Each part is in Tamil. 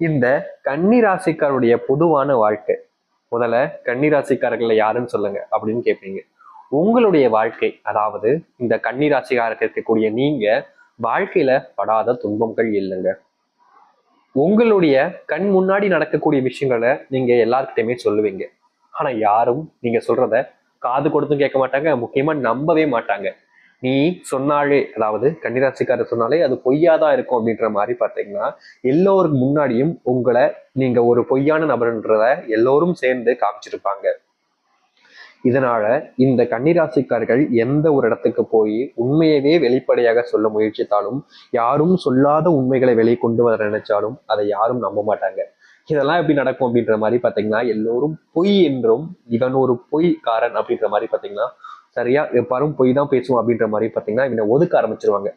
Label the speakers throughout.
Speaker 1: இந்த கன்னிராசிக்காருடைய பொதுவான வாழ்க்கை, முதல்ல கன்னிராசிக்காரர்கள் யாருன்னு சொல்லுங்க அப்படின்னு கேட்பீங்க. உங்களுடைய வாழ்க்கை, அதாவது இந்த கன்னிராசிக்காரருக்கு இருக்கக்கூடிய நீங்க வாழ்க்கையில படாத துன்பங்கள் இல்லைங்க. உங்களுடைய கண் முன்னாடி நடக்கக்கூடிய விஷயங்களை நீங்க எல்லாருக்கிட்டையுமே சொல்லுவீங்க. ஆனா யாரும் நீங்க சொல்றத காது கொடுத்தும் கேட்க மாட்டாங்க, முக்கியமா நம்பவே மாட்டாங்க. நீ சொன்னாலே, அதாவது கன்னிராசிக்காரர் சொன்னாலே அது பொய்யாதான் இருக்கும் அப்படின்ற மாதிரி பார்த்தீங்கன்னா, எல்லோருக்கு முன்னாடியும் உங்களை நீங்க ஒரு பொய்யான நபர்ன்றத எல்லோரும் சேர்ந்து காமிச்சிருப்பாங்க. இதனால இந்த கன்னிராசிக்காரர்கள் எந்த ஒரு இடத்துக்கு போய் உண்மையவே வெளிப்படையாக சொல்ல முயற்சித்தாலும், யாரும் சொல்லாத உண்மைகளை வெளியே கொண்டு வர நினைச்சாலும் அதை யாரும் நம்ப மாட்டாங்க. இதெல்லாம் எப்படி நடக்கும் அப்படின்ற மாதிரி பாத்தீங்கன்னா, எல்லோரும் பொய் என்றும் இவன் ஒரு பொய்க்காரன் அப்படின்ற மாதிரி பாத்தீங்கன்னா, சரியா எப்பாரும் பொய் தான் பேசுவோம் அப்படின்ற மாதிரி பாத்தீங்கன்னா இவனை ஒதுக்க ஆரம்பிச்சிருவாங்க.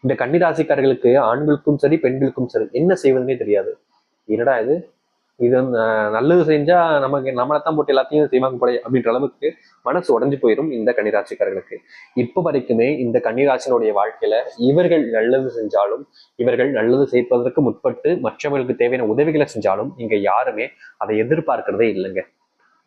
Speaker 1: இந்த கன்னிராசிக்காரர்களுக்கு ஆண்களுக்கும் சரி பெண்களுக்கும் சரி என்ன செய்வதுன்னே தெரியாது. என்னடா இது, இது நல்லது செஞ்சா நமக்கு நம்மளைத்தான் போட்டு எல்லாத்தையும் செய்வாங்க போல அப்படின்ற அளவுக்கு மனசு உடஞ்சு போயிடும் இந்த கன்னிராசிக்காரர்களுக்கு. இப்ப வரைக்குமே இந்த கன்னிராசினுடைய வாழ்க்கையில இவர்கள் நல்லது செஞ்சாலும், இவர்கள் நல்லது செய்வதற்கு முற்பட்டு மற்றவர்களுக்கு தேவையான உதவிகளை செஞ்சாலும் இங்க யாருமே அதை எதிர்பார்க்கிறதே இல்லைங்க.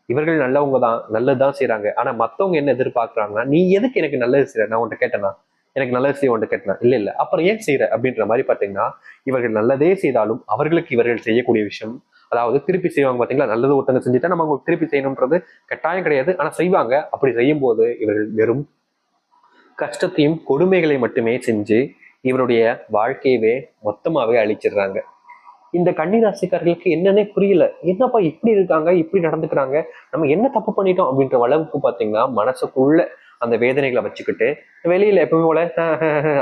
Speaker 1: இவர்கள் நல்லவங்க தான், நல்லதுதான் செய்யறாங்க. ஆனா மத்தவங்க என்ன எதிர்பார்க்கறாங்கன்னா, நீ எதுக்கு எனக்கு நல்லது செய்யற, நான் உன்ட்ட கேட்டேனா, எனக்கு நல்லது செய்ய உன்ட்ட கேட்டனா, இல்ல இல்ல அப்புறம் ஏன் செய்யற அப்படின்ற மாதிரி பாத்தீங்கன்னா, இவர்கள் நல்லதே செய்தாலும் அவர்களுக்கு இவர்கள் செய்யக்கூடிய விஷயம், அதாவது திருப்பி செய்வாங்க பாத்தீங்களா. நல்லது ஒருத்தங்க செஞ்சுட்டா நம்ம அவங்களுக்கு திருப்பி செய்யணும்ன்றது கட்டாயம் கிடையாது, ஆனா செய்வாங்க. அப்படி செய்யும் போது இவர்கள் வெறும் கஷ்டத்தையும் கொடுமைகளை மட்டுமே செஞ்சு இவருடைய வாழ்க்கையவே மொத்தமாவே அழிச்சிடுறாங்க. இந்த கன்னிராசிக்காரர்களுக்கு என்னன்னே புரியல. என்னப்பா இப்படி இருக்காங்க, இப்படி நடந்துக்கிறாங்க, நம்ம என்ன தப்பு பண்ணிட்டோம் அப்படின்ற அளவுக்கு பாத்தீங்கன்னா மனசுக்குள்ள அந்த வேதனைகளை வச்சுக்கிட்டு வெளியில எப்பவுமே போல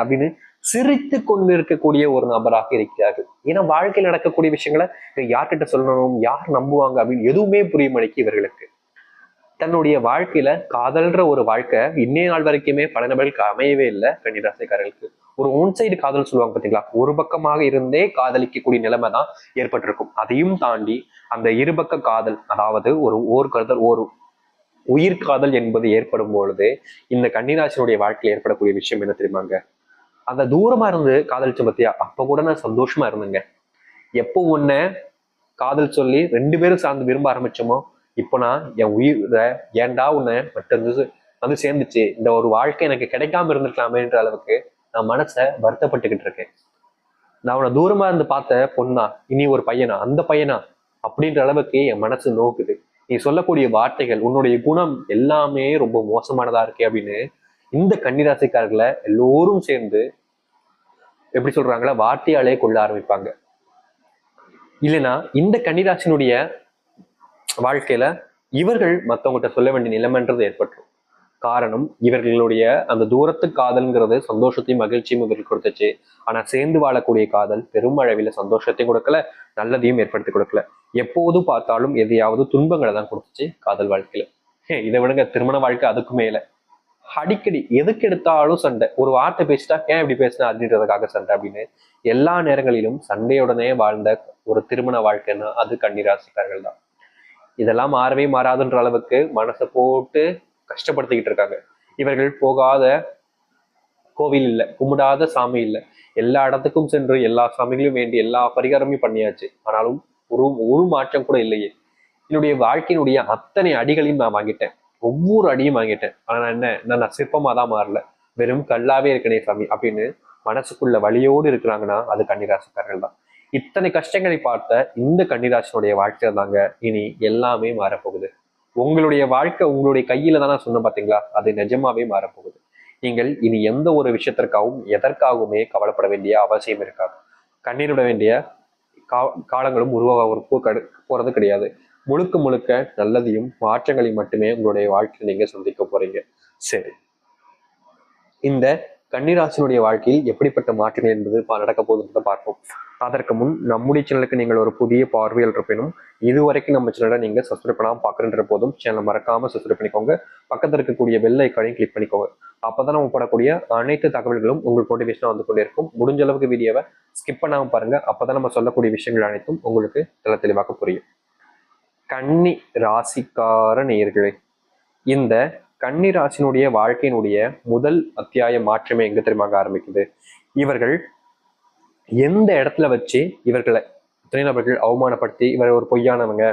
Speaker 1: அப்படின்னு சிரித்து கொண்டு இருக்கக்கூடிய ஒரு நபராக இருக்கிறார்கள். ஏன்னா வாழ்க்கையில் நடக்கக்கூடிய விஷயங்களை யார்கிட்ட சொல்லணும், யார் நம்புவாங்க அப்படின்னு எதுவுமே புரிய மாட்டேங்குது இவர்களுக்கு. தன்னுடைய வாழ்க்கையில காதல்ன்ற ஒரு வாழ்க்கை இன்னைய நாள் வரைக்குமே பல நபர்களுக்கு அமையவே இல்லை கன்னிராசிக்காரர்களுக்கு. ஒரு ஒன் சைடு காதல் சொல்லுவாங்க பாத்தீங்களா, ஒரு பக்கமாக இருந்தே காதலிக்கக்கூடிய நிலைமை தான் ஏற்பட்டிருக்கும். அதையும் தாண்டி அந்த இருபக்க காதல், அதாவது ஒரு ஓர் காதல், ஒரு உயிர் காதல் என்பது ஏற்படும் பொழுது இந்த கன்னிராசினுடைய வாழ்க்கையில் ஏற்படக்கூடிய விஷயம் என்ன தெரியுமாங்க, அந்த தூரமா இருந்து காதலிச்ச பத்தியா, அப்ப கூட நான் சந்தோஷமா இருந்தேங்க. எப்போ உன்ன காதல் சொல்லி ரெண்டு பேரும் சார்ந்து விரும்ப ஆரம்பிச்சோமோ, இப்போ நான் என் உயிரை ஏன்டா உன்னை மட்டும் வந்து சேர்ந்துச்சு, இந்த ஒரு வாழ்க்கை எனக்கு கிடைக்காம இருந்திருக்கலாமேன்ற அளவுக்கு நான் மனசை வருத்தப்பட்டுக்கிட்டு இருக்கேன். நான் உன்னை தூரமா இருந்து பார்த்த பொண்ணா, இனி ஒரு பையனா, அந்த பையனா அப்படின்ற அளவுக்கு என் மனசு நோக்குது. நீ சொல்லக்கூடிய வார்த்தைகள், உன்னுடைய குணம் எல்லாமே ரொம்ப மோசமானதா இருக்கே அப்படின்னு இந்த கன்னிராசிக்காரர்களை எல்லோரும் சேர்ந்து எப்படி சொல்றாங்களா, வார்த்தையாலே கொள்ள ஆரம்பிப்பாங்க. இல்லைன்னா இந்த கன்னிராசினுடைய வாழ்க்கையில இவர்கள் மற்றவங்ககிட்ட சொல்ல வேண்டிய நிலைமைன்றது ஏற்பட்டுரும். காரணம், இவர்களுடைய அந்த தூரத்து காதல்ங்கிறது சந்தோஷத்தையும் மகிழ்ச்சியும் இவர்கள் கொடுத்துச்சு. ஆனா சேர்ந்து வாழக்கூடிய காதல் பெரும் அளவில் சந்தோஷத்தையும் கொடுக்கல, நல்லதையும் ஏற்படுத்தி கொடுக்கல. எப்போதும் பார்த்தாலும் எதையாவது துன்பங்களை தான் கொடுத்துச்சு காதல் வாழ்க்கையில. இதை விடுங்க, திருமண வாழ்க்கை அதுக்கு மேல அடிக்கடி எதுக்கு எடுத்தாலும் சண்டை. ஒரு வார்த்தை பேசிட்டா ஏன் இப்படி பேசினா அப்படின்றதுக்காக சண்டை அப்படின்னு எல்லா நேரங்களிலும் சண்டையுடனே வாழ்ந்த ஒரு திருமண வாழ்க்கைன்னா அது கன்னிராசிக்காரர்கள் தான். இதெல்லாம் மாறவே மாறாதுன்ற அளவுக்கு மனசை போட்டு கஷ்டப்படுத்திக்கிட்டு இருக்காங்க. இவர்கள் போகாத கோவில் இல்லை, கும்பிடாத சாமி இல்லை, எல்லா இடத்துக்கும் சென்று எல்லா சாமிகளையும் வேண்டி எல்லா பரிகாரமும் பண்ணியாச்சு. ஆனாலும் ஒரு மாற்றம் கூட இல்லையே. என்னுடைய வாழ்க்கையினுடைய அத்தனை அடிகளையும் நான் வாங்கிட்டேன், ஒவ்வொரு அடியும் வாங்கிட்டேன். ஆனா என்ன, நான் சிற்பமா தான் மாறல, வெறும் கல்லாவே இருக்கனே சாமி அப்படின்னு மனசுக்குள்ள வலியோடு இருக்கிறாங்கன்னா அது கன்னிராசிக்காரர்கள் தான். இத்தனை கஷ்டங்களை பார்த்த இந்த கன்னிராசினுடைய வாழ்க்கை தாங்க இனி எல்லாமே மாறப்போகுது. உங்களுடைய வாழ்க்கை உங்களுடைய கையில தானே சொன்ன பாத்தீங்களா, அது நிஜமாவே மாறப்போகுது. நீங்கள் இனி எந்த ஒரு விஷயத்திற்காகவும் எதற்காகவுமே கவலைப்பட வேண்டிய அவசியம் இருக்காது. கண்ணீரிட வேண்டிய காலங்களும் உருவாக போறது கிடையாது. முழுக்க முழுக்க நல்லதையும் மாற்றங்களையும் மட்டுமே உங்களுடைய வாழ்க்கையில் நீங்க சந்திக்க போறீங்க. சரி, இந்த கன்னிராசினுடைய வாழ்க்கையில் எப்படிப்பட்ட மாற்றங்கள் என்பது நடக்க போகுதுன்றதை பார்ப்போம். அதற்கு முன் நம்முடைய சேனலுக்கு நீங்கள் ஒரு புதிய பார்வையில் இருப்பினும் இதுவரைக்கும் நம்ம சேனலை நீங்க சப்ஸ்கிரைப் பண்ணாமல் பார்க்குற போதும் சேனலை மறக்காம சப்ஸ்கிரைப் பண்ணிக்கோங்க. பக்கத்தில் இருக்கக்கூடிய பெல் ஐக்கானையும் கிளிக் பண்ணிக்கோங்க. அப்பதான் நம்ம போடக்கூடிய அனைத்து தகவல்களும் உங்களுக்கு நோட்டிஃபிகேஷனாக வந்து கொண்டே இருக்கும். முடிஞ்ச அளவுக்கு வீடியோவை ஸ்கிப் பண்ணாமல் பாருங்க. அப்பதான் நம்ம சொல்லக்கூடிய விஷயங்கள் அனைத்தும் உங்களுக்கு தெளிவாக புரியும். கன்னி ராசிக்கார நேயர்களே, இந்த கன்னி ராசினுடைய வாழ்க்கையினுடைய முதல் அத்தியாய மாற்றமே எங்க தெரியுமாக ஆரம்பிக்குது. இவர்கள் எந்த இடத்துல வச்சு இவர்களை எத்தனை நபர்கள் அவமானப்படுத்தி இவர் ஒரு பொய்யானவங்க,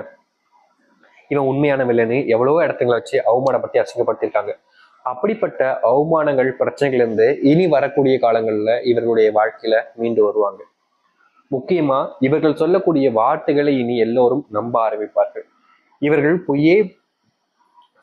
Speaker 1: இவன் உண்மையான வில்லனு எவ்வளவோ இடத்துங்களை வச்சு அவமானப்படுத்தி அசிங்கப்படுத்தியிருக்காங்க. அப்படிப்பட்ட அவமானங்கள், பிரச்சனைகள் இருந்து இனி வரக்கூடிய காலங்கள்ல இவர்களுடைய வாழ்க்கையில மீண்டு வருவாங்க. முக்கியமா இவர்கள் சொல்லக்கூடிய வார்த்தைகளை இனி எல்லோரும் நம்ப ஆரம்பிப்பார்கள். இவர்கள் பொய்யே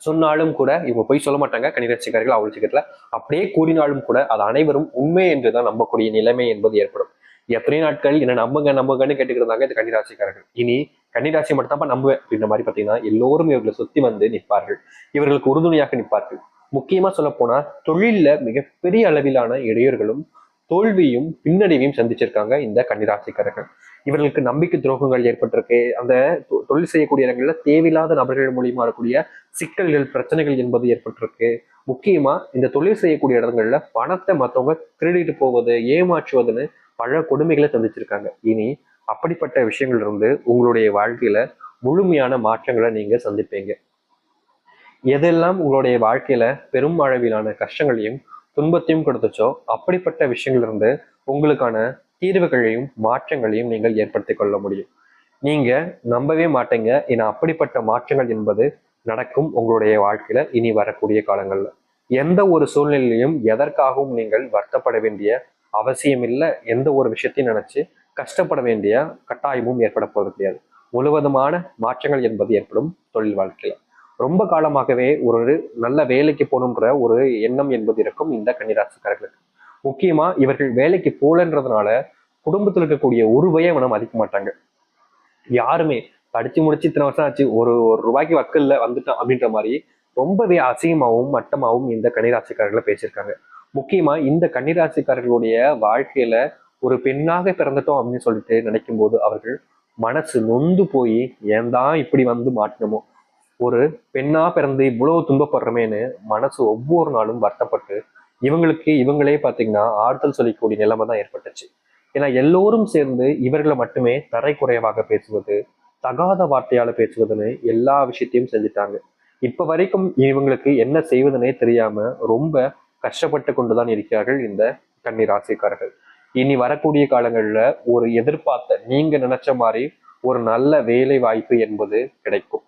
Speaker 1: சொன்னாலும் கூட இவங்க பொய் சொல்ல மாட்டாங்க கன்னிராசிக்காரர்கள் அவ்வளவு சீக்கிரத்துல. அப்படியே கூறினாலும் கூட அது அனைவரும் உண்மை என்றுதான் நம்பக்கூடிய நிலைமை என்பது ஏற்படும். எத்தனை நாட்கள் என்ன நம்புங்க நம்புங்கன்னு கேட்டுக்கிட்டு இருந்தாங்க இந்த கன்னிராசிக்காரர்கள். இனி கன்னிராசி மட்டும் தான் நம்புவேன் அப்படின்ற மாதிரி பாத்தீங்கன்னா எல்லோரும் இவர்களை சுத்தி வந்து நிற்பார்கள். இவர்களுக்கு உறுதுணையாக நிற்பார்கள். முக்கியமா சொல்ல போனா தொழில்ல மிகப்பெரிய அளவிலான இடையூறுகளும் தோல்வியும் பின்னடைவையும் சந்திச்சிருக்காங்க இந்த கன்னிராசிக்காரர்கள். இவர்களுக்கு நம்பிக்கை துரோகங்கள் ஏற்பட்டிருக்கு. அந்த தொழில் செய்யக்கூடிய இடங்கள்ல தேவையில்லாத நபர்கள் மூலியமா இருக்கக்கூடிய சிக்கல்கள், பிரச்சனைகள் என்பது ஏற்பட்டிருக்கு. முக்கியமா இந்த தொழில் செய்யக்கூடிய இடங்கள்ல பணத்தை மற்றவங்க திருடிட்டு போவது, ஏமாற்றுவதுன்னு பல கொடுமைகளை சந்திச்சிருக்காங்க. இனி அப்படிப்பட்ட விஷயங்கள் இருந்து உங்களுடைய வாழ்க்கையில முழுமையான மாற்றங்களை நீங்க சந்திப்பீங்க. எதெல்லாம் உங்களுடைய வாழ்க்கையில பெரும் அளவிலான கஷ்டங்களையும் துன்பத்தையும் கொடுத்துச்சோ அப்படிப்பட்ட விஷயங்கள் இருந்து உங்களுக்கான தீர்வுகளையும் மாற்றங்களையும் நீங்கள் ஏற்படுத்திக் கொள்ள முடியும். நீங்க நம்பவே மாட்டீங்க, ஏன்னா அப்படிப்பட்ட மாற்றங்கள் என்பது நடக்கும் உங்களுடைய வாழ்க்கையில இனி வரக்கூடிய காலங்கள்ல. எந்த ஒரு சூழ்நிலையிலும் எதற்காகவும் நீங்கள் வருத்தப்பட வேண்டிய அவசியம் இல்லை. எந்த ஒரு விஷயத்தையும் நினைச்சு கஷ்டப்பட வேண்டிய கட்டாயமும் ஏற்பட போவது கிடையாது. முழுவதுமான மாற்றங்கள் என்பது ஏற்படும் தொழில் வாழ்க்கையில. ரொம்ப காலமாகவே ஒரு நல்ல வேலைக்கு போகணுன்ற ஒரு எண்ணம் என்பது இருக்கும் இந்த கன்னிராசிக்காரர்களுக்கு. முக்கியமா இவர்கள் வேலைக்கு போலன்றதுனால குடும்பத்தில் இருக்கக்கூடிய உருவையை அவனை மதிக்க மாட்டாங்க. யாருமே படிச்சு முடிச்சு இத்தனை வருஷம் ஆச்சு, ஒரு ஒரு ரூபாய்க்கு வக்கல்ல வந்துட்டான் அப்படின்ற மாதிரி ரொம்பவே அசிங்கமாகவும் மட்டமாகவும் இந்த கன்னிராசிக்காரர்களை பேசியிருக்காங்க. முக்கியமா இந்த கன்னிராசிக்காரர்களுடைய வாழ்க்கையில ஒரு பெண்ணாக பிறந்துட்டோம் அப்படின்னு சொல்லிட்டு நினைக்கும் போது அவர்கள் மனசு நொந்து போய் ஏன் தான் இப்படி வந்து மாட்டினமோ, ஒரு பெண்ணா பிறந்து இவ்வளவு துன்பப்படுறமேன்னு மனசு ஒவ்வொரு நாளும் வருத்தப்பட்டு இவங்களுக்கு இவங்களே பார்த்தீங்கன்னா ஆறுதல் சொல்லிக்கூடிய நிலைமை தான் ஏற்பட்டுச்சு. ஏன்னா எல்லோரும் சேர்ந்து இவர்களை மட்டுமே தரை குறைவாக பேசுவது, தகாத வார்த்தையால பேசுவதுன்னு எல்லா விஷயத்தையும் செஞ்சுட்டாங்க. இப்ப வரைக்கும் இவங்களுக்கு என்ன செய்வதுனே தெரியாம ரொம்ப கஷ்டப்பட்டு கொண்டுதான் இருக்கிறார்கள் இந்த கன்னி ராசிக்காரர்கள். இனி வரக்கூடிய காலங்கள்ல ஒரு எதிர்பார்த்த நீங்க நினைச்ச மாதிரி ஒரு நல்ல வேலை வாய்ப்பு என்பது கிடைக்கும்.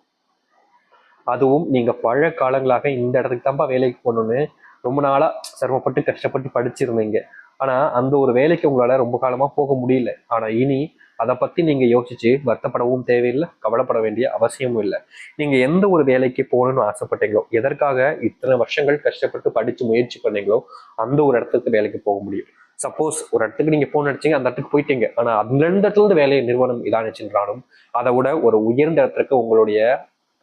Speaker 1: அதுவும் நீங்க பல காலங்களாக இந்த இடத்துக்கு தான்ப்பா வேலைக்கு போகணும்னு ரொம்ப நாளா சிரமப்பட்டு கஷ்டப்பட்டு படிச்சிருந்தீங்க. ஆனா அந்த ஒரு வேலைக்கு உங்களால ரொம்ப காலமா போக முடியல. ஆனா இனி அதை பத்தி நீங்க யோசிச்சு வருத்தப்படவும் தேவையில்லை, கவலைப்பட வேண்டிய அவசியமும் இல்லை. நீங்க எந்த ஒரு வேலைக்கு போகணும்னு ஆசைப்பட்டீங்களோ, எதற்காக இத்தனை வருஷங்கள் கஷ்டப்பட்டு படிச்சு முயற்சி பண்ணீங்களோ அந்த ஒரு இடத்துக்கு வேலைக்கு போக முடியும். சப்போஸ் ஒரு இடத்துக்கு நீங்க போன நினைச்சீங்க, அந்த இடத்துக்கு போயிட்டீங்க, ஆனா அந்த இடத்துல இருந்து வேலையை நிறுவனம் இதானுச்சுன்றாலும் அதை விட ஒரு உயர்ந்த இடத்துக்கு உங்களுடைய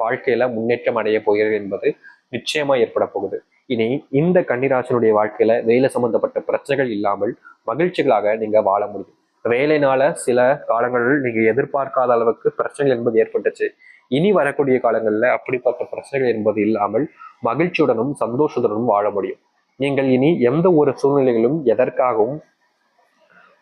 Speaker 1: வாழ்க்கையில முன்னேற்றம் அடைய போகிறது என்பது நிச்சயமா ஏற்பட போகுது. இனி இந்த கன்னிராசினுடைய வாழ்க்கையில வேலை சம்பந்தப்பட்ட பிரச்சனைகள் இல்லாமல் மகிழ்ச்சிகளாக நீங்க வாழ முடியும். வேலைனால சில காலங்களில் நீங்க எதிர்பார்க்காத அளவுக்கு பிரச்சனைகள் என்பது ஏற்பட்டுச்சு. இனி வரக்கூடிய காலங்கள்ல அப்படிப்பட்ட பிரச்சனைகள் என்பது இல்லாமல் மகிழ்ச்சியுடனும் சந்தோஷத்துடனும் வாழ முடியும். நீங்கள் இனி எந்த ஒரு சூழ்நிலைகளும் எதற்காகவும்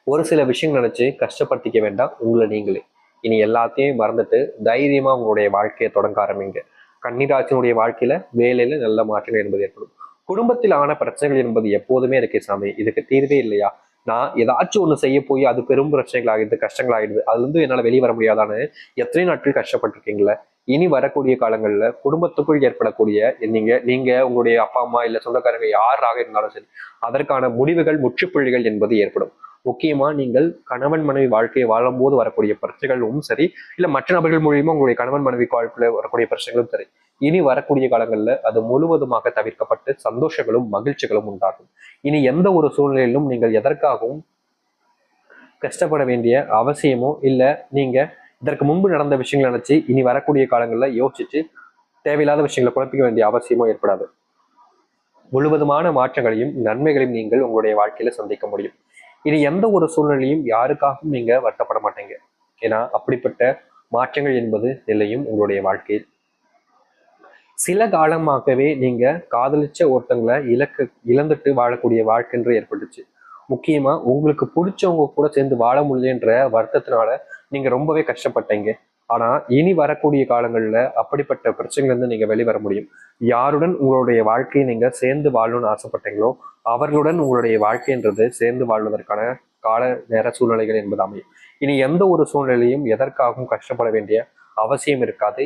Speaker 1: ஒரு சில விஷயங்கள் நினைச்சு கஷ்டப்படுத்திக்க வேண்டாம் உங்களை நீங்களே. இனி எல்லாத்தையும் மறந்துட்டு தைரியமா உங்களுடைய வாழ்க்கையை தொடங்க ஆரம்பிங்க. கன்னிராசினுடைய வாழ்க்கையில வேலையில நல்ல மாற்றங்கள் என்பது ஏற்படும். குடும்பத்தில் ஆன பிரச்சனைகள் என்பது எப்போதுமே இருக்கு சாமி, இதுக்கு தீர்வே இல்லையா? நான் ஏதாச்சும் ஒண்ணு செய்ய போய் அது பெரும் பிரச்சனைகள் ஆகிடுது, கஷ்டங்கள் ஆகிடுது, அதுல இருந்து என்னால வெளியே வர முடியாதான்னு எத்தனை நாட்கள் கஷ்டப்பட்டிருக்கீங்களா? இனி வரக்கூடிய காலங்கள்ல குடும்பத்துக்குள் ஏற்படக்கூடிய நீங்க நீங்க உங்களுடைய அப்பா அம்மா இல்ல சொந்தக்காரங்க யாராக இருந்தாலும் சரி அதற்கான முடிவுகள் முற்றுப்புள்ளிகள் என்பது ஏற்படும். முக்கியமா நீங்கள் கணவன் மனைவி வாழ்க்கையை வாழும் போது வரக்கூடிய பிரச்சனைகளும் சரி, இல்ல மற்ற நபர்கள் மூலியமா உங்களுடைய கணவன் மனைவி வாழ்க்கையில வரக்கூடிய பிரச்சனைகளும் சரி, இனி வரக்கூடிய காலங்கள்ல அது முழுவதுமாக தவிர்க்கப்பட்டு சந்தோஷங்களும் மகிழ்ச்சிகளும் உண்டாகும். இனி எந்த ஒரு சூழ்நிலையிலும் நீங்கள் எதற்காகவும் கஷ்டப்பட வேண்டிய அவசியமோ இல்ல நீங்க இதற்கு முன்பு நடந்த விஷயங்களை நினைச்சு இனி வரக்கூடிய காலங்கள்ல யோசிச்சு தேவையில்லாத விஷயங்களை குழப்பிக்க வேண்டிய அவசியமோ ஏற்படாது. முழுவதுமான மாற்றங்களையும் நன்மைகளையும் நீங்கள் உங்களுடைய வாழ்க்கையில சந்திக்க முடியும். இனி எந்த ஒரு சூழ்நிலையும் யாருக்காகவும் நீங்க வருத்தப்பட மாட்டீங்க. ஏன்னா அப்படிப்பட்ட மாற்றங்கள் என்பது நிலையும் உங்களுடைய வாழ்க்கையில். சில காலமாகவே நீங்க காதலிச்ச ஒருத்தங்களை இழந்துட்டு வாழக்கூடிய வாழ்க்கைன்று ஏற்பட்டுச்சு. முக்கியமா உங்களுக்கு பிடிச்சவங்க கூட சேர்ந்து வாழ முடியலன்ற வருத்தத்தினால நீங்க ரொம்பவே கஷ்டப்பட்டீங்க. ஆனா இனி வரக்கூடிய காலங்கள்ல அப்படிப்பட்ட பிரச்சனைகள் இருந்து நீங்க வெளிவர முடியும். யாருடன் உங்களுடைய வாழ்க்கையை நீங்க சேர்ந்து வாழணும்னு ஆசைப்பட்டீங்களோ அவர்களுடன் உங்களுடைய வாழ்க்கைன்றது சேர்ந்து வாழ்வதற்கான கால நேர சூழ்நிலைகள் என்பது அமையும். இனி எந்த ஒரு சூழ்நிலையும் எதற்காகவும் கஷ்டப்பட வேண்டிய அவசியம் இருக்காது.